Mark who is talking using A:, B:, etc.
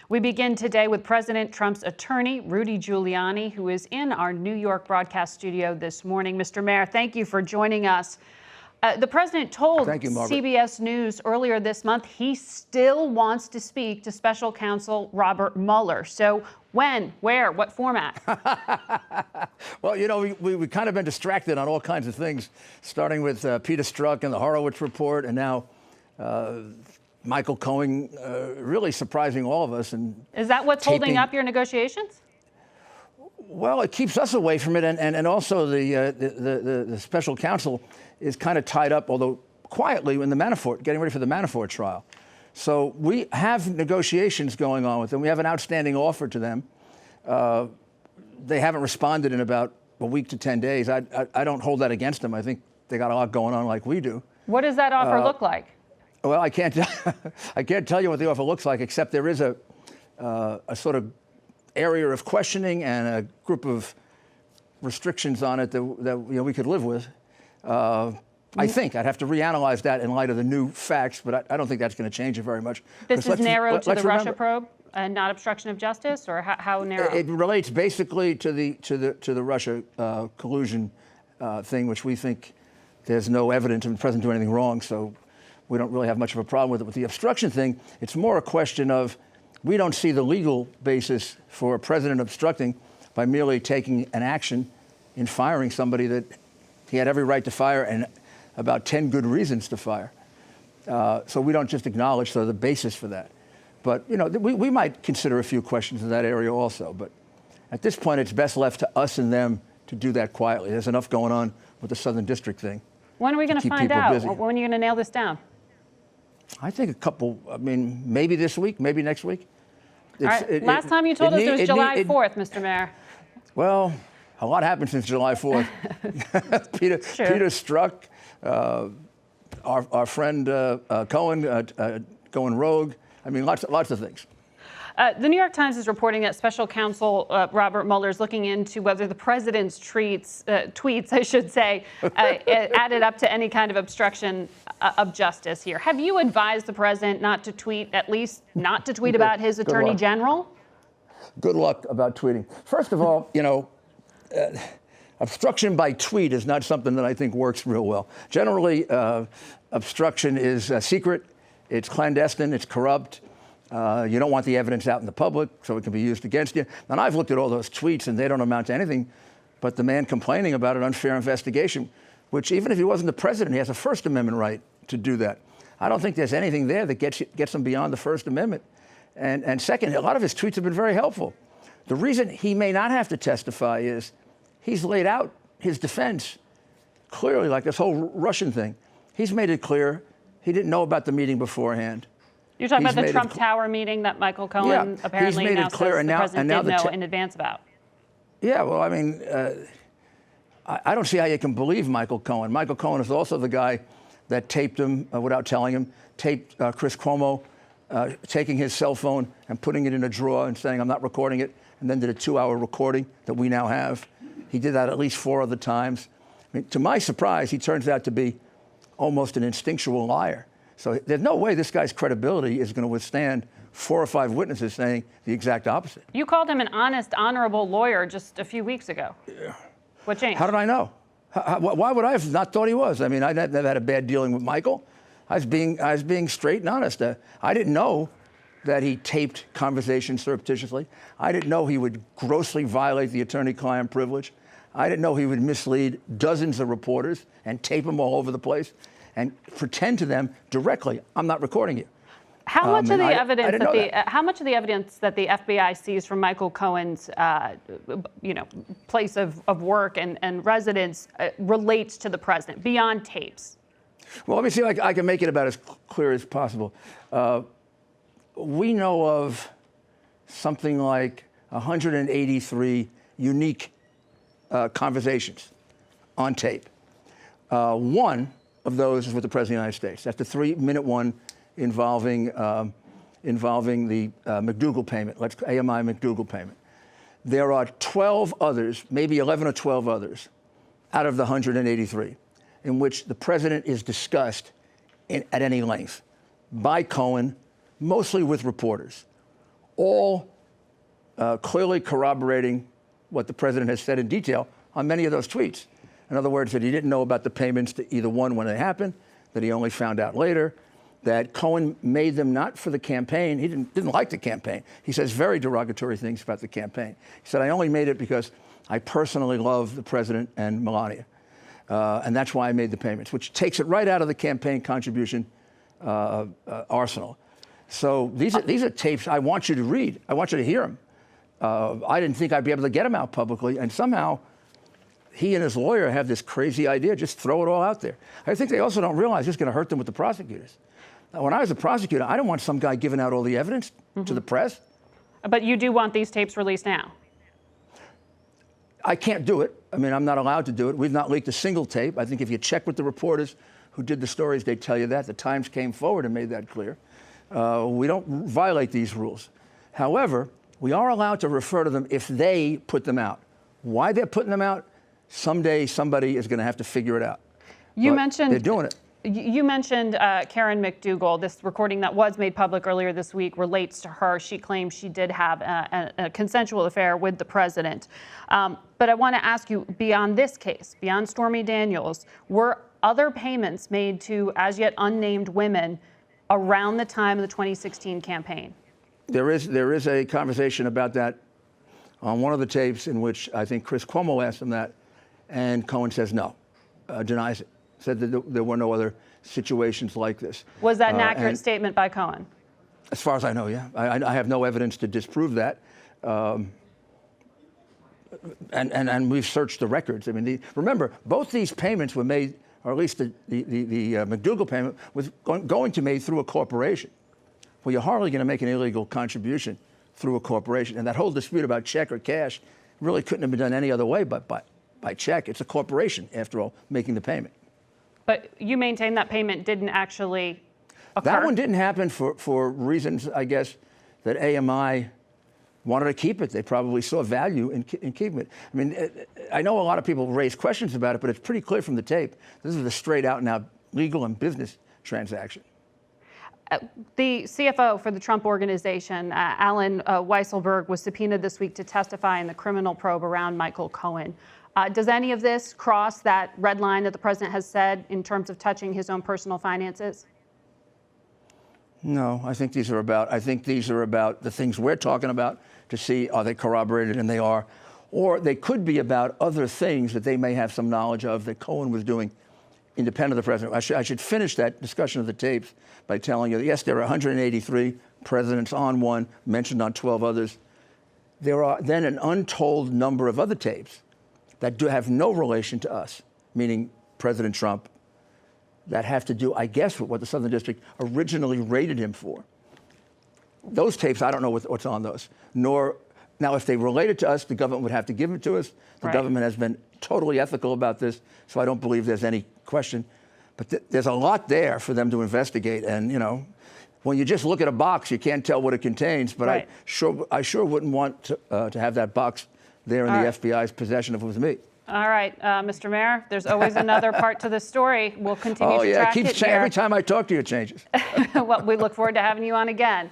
A: We begin today with President Trump's attorney, Rudy Giuliani, who is in our New York broadcast studio this morning. Mr. Mayor, thank you for joining us. The president told CBS News earlier this month he still wants to speak to special counsel Robert Mueller. So when, where, what format?
B: Well, you know, we've kind of been distracted on all kinds of things, starting with Peter Strzok and the Horowitz report, and now Michael Cohen really surprising all of us. And
A: is that what's holding up your negotiations?
B: Well, it keeps us away from it, and also the special counsel is kind of tied up, although quietly, in the Manafort, getting ready for the Manafort trial. So we have negotiations going on with them. We have an outstanding offer to them. They haven't responded in about a week to 10 days. I don't hold that against them. I think they got a lot going on like we do.
A: What does that offer look like?
B: Well, I can't tell you what the offer looks like, except there is a sort of area of questioning and a group of restrictions on it that we could live with. I think I'd have to reanalyze that in light of the new facts, but I don't think that's going to change it very much.
A: This is narrow to the Russia probe and not obstruction of justice, or how narrow?
B: It relates basically to the Russia collusion thing, which we think there's no evidence of the president doing anything wrong, so we don't really have much of a problem with it. With the obstruction thing, it's more a question of we don't see the legal basis for a president obstructing by merely taking an action in firing somebody that he had every right to fire and about 10 good reasons to fire. So we don't just acknowledge the basis for that. But, you know, we might consider a few questions in that area also. But at this point, it's best left to us and them to do that quietly. There's enough going on with the Southern District thing.
A: When are we going to find out? Busy. When are you going to nail this down?
B: I think maybe this week, maybe next week.
A: All right. Last time you told us it was July 4th, Mr. Mayor.
B: Well, a lot happened since July 4th. Peter Strzok, our friend Cohen going rogue. I mean, lots of things.
A: The New York Times is reporting that special counsel Robert Mueller is looking into whether the president's tweets, I should say, added up to any kind of obstruction of justice here. Have you advised the president not to tweet, at least not to tweet about his attorney general?
B: Good luck about tweeting. First of all, you know, obstruction by tweet is not something that I think works real well. Generally, obstruction is secret, it's clandestine, it's corrupt. You don't want the evidence out in the public so it can be used against you. And I've looked at all those tweets, and they don't amount to anything but the man complaining about an unfair investigation, which even if he wasn't the president, he has a First Amendment right to do that. I don't think there's anything there that gets him beyond the First Amendment. And second, a lot of his tweets have been very helpful. The reason he may not have to testify is he's laid out his defense clearly, like this whole Russian thing. He's made it clear he didn't know about the meeting beforehand.
A: You're talking about the Trump Tower meeting that Michael Cohen apparently now says the president didn't know in advance about.
B: Yeah, well, I mean, I don't see how you can believe Michael Cohen. Michael Cohen is also the guy that taped him without telling him, taped Chris Cuomo taking his cell phone and putting it in a drawer and saying, I'm not recording it, and then did a 2-hour recording that we now have. He did that at least 4 other times. I mean, to my surprise, he turns out to be almost an instinctual liar. So there's no way this guy's credibility is going to withstand 4 or 5 witnesses saying the exact opposite.
A: You called him an honest, honorable lawyer just a few weeks ago. Yeah. What changed?
B: How did I know? Why would I have not thought he was? I mean, I never had a bad dealing with Michael. I was being straight and honest. I didn't know that he taped conversations surreptitiously. I didn't know he would grossly violate the attorney-client privilege. I didn't know he would mislead dozens of reporters and tape them all over the place and pretend to them directly, I'm not recording you.
A: How much of the evidence that the FBI sees from Michael Cohen's, place of work and residence relates to the president beyond tapes?
B: Well, let me see if I can make it about as clear as possible. We know of something like 183 unique conversations on tape. One of those is with the President of the United States. That's the 3-minute one involving the McDougal payment, AMI McDougal payment. There are 12 others, maybe 11 or 12 others, out of the 183, in which the president is discussed at any length by Cohen, mostly with reporters. all clearly corroborating what the president has said in detail on many of those tweets. In other words, that he didn't know about the payments to either one when they happened, that he only found out later, that Cohen made them not for the campaign. He didn't like the campaign. He says very derogatory things about the campaign. He said, I only made it because I personally love the president and Melania. And that's why I made the payments, which takes it right out of the campaign contribution arsenal. So these are tapes I want you to read. I want you to hear them. I didn't think I'd be able to get them out publicly, and somehow he and his lawyer have this crazy idea, just throw it all out there. I think they also don't realize it's going to hurt them with the prosecutors. Now, when I was a prosecutor, I didn't want some guy giving out all the evidence to the press.
A: But you do want these tapes released now?
B: I can't do it. I mean, I'm not allowed to do it. We've not leaked a single tape. I think if you check with the reporters who did the stories, they tell you that. The Times came forward and made that clear. We don't violate these rules. However, we are allowed to refer to them if they put them out. Why they're putting them out, someday somebody is going to have to figure it out.
A: You mentioned
B: they're doing it.
A: You mentioned Karen McDougal. This recording that was made public earlier this week relates to her. She claims she did have a consensual affair with the president. But I want to ask you, beyond this case, beyond Stormy Daniels, were other payments made to as yet unnamed women around the time of the 2016 campaign? There
B: is a conversation about that on one of the tapes in which I think Chris Cuomo asked him that, and Cohen says no, denies it. Said that there were no other situations like this.
A: Was that an accurate statement by Cohen?
B: As far as I know, yeah. I have no evidence to disprove that. And we've searched the records. I mean, remember, both these payments were made, or at least the McDougal payment was going to be made through a corporation. Well, you're hardly going to make an illegal contribution through a corporation. And that whole dispute about check or cash really couldn't have been done any other way but by check. It's a corporation, after all, making the payment.
A: But you maintain that payment didn't actually occur?
B: That one didn't happen for reasons, I guess, that AMI wanted to keep it. They probably saw value in keeping it. I mean, I know a lot of people raise questions about it, but it's pretty clear from the tape. This is a straight out and out legal and business transaction.
A: The CFO for the Trump Organization, Alan Weisselberg, was subpoenaed this week to testify in the criminal probe around Michael Cohen. Does any of this cross that red line that the president has said in terms of touching his own personal finances?
B: No, I think these are about the things we're talking about to see are they corroborated, and they are. Or they could be about other things that they may have some knowledge of that Cohen was doing independent of the president. I should finish that discussion of the tapes by telling you that, yes, there are 183 presidents on one, mentioned on 12 others. There are then an untold number of other tapes that do have no relation to us, meaning President Trump, that have to do, I guess, with what the Southern District originally rated him for. Those tapes, I don't know what's on those. Now, if they related to us, the government would have to give them to us. The government has been totally ethical about this, so I don't believe there's any question. But there's a lot there for them to investigate. And, you know, when you just look at a box, you can't tell what it contains. But I sure wouldn't want to have that box there in the FBI's possession if it was me.
A: All right, Mr. Mayor, there's always another part to the story. We'll continue to track it here.
B: Every time I talk to you, it changes.
A: Well, we look forward to having you on again.